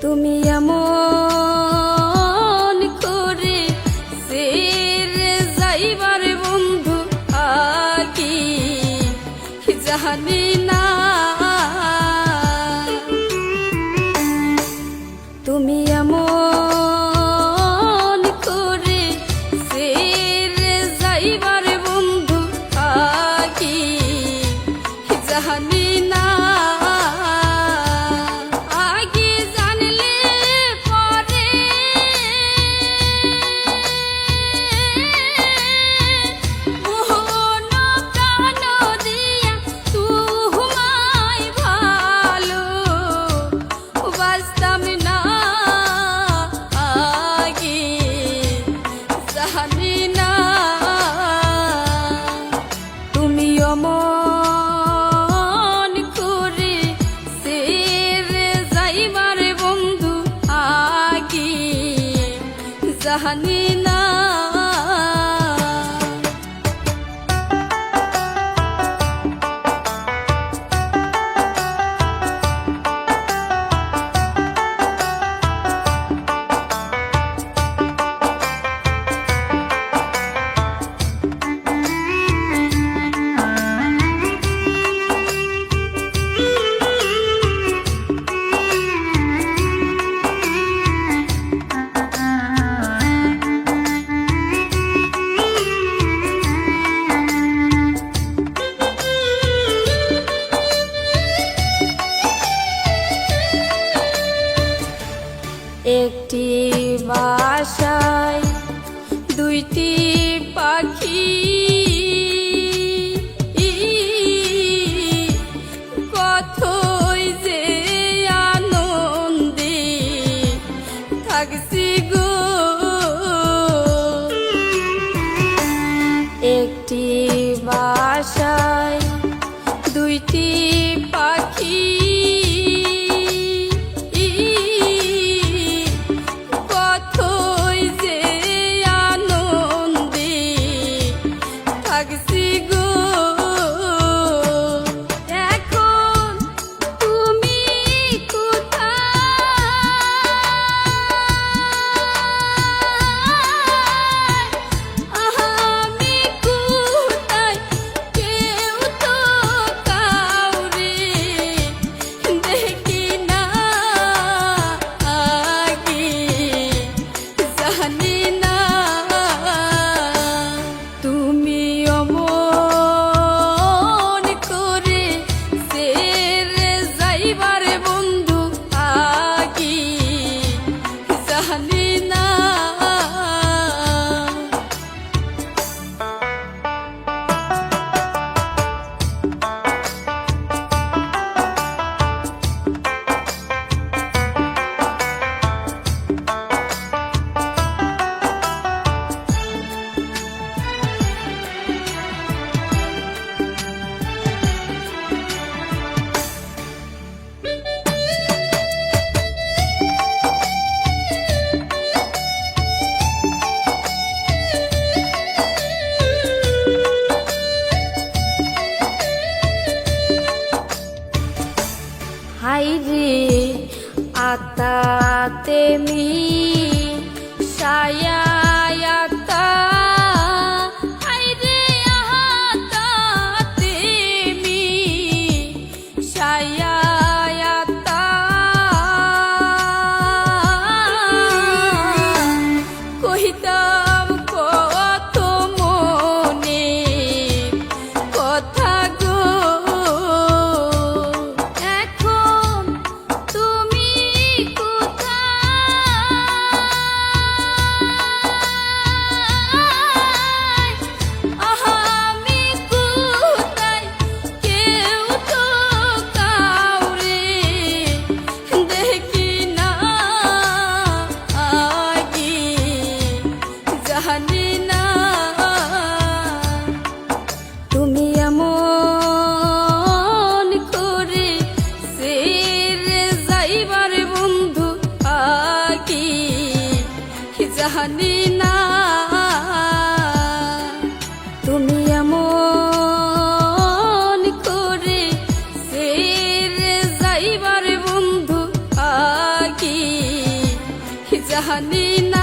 তুমি এমন করে ছেড়ে যাইবার বন্ধু আকি জানি না। তুমি এমন করে ছেড়ে যাইবার বন্ধু আকি জানি না। তুমি অমন করে ছেড়ে যাইবার বন্ধু আকি জানি না। একটি বাসায় দুইটি পাখি, কতই যে আনন্দে থাকছি গো। একটি বাসায় দুইটি পাখি, হাইরে আতাতে মি সায়াতা, হাইরে আতাতে মি সায়াতা, কহিতাম কত মনে কথা গো। তুমি এমন করে ছেড়ে যাইবার বন্ধু আকি জানি না। তুমি এমন করে ছেড়ে যাইবার বন্ধু আকি জানি না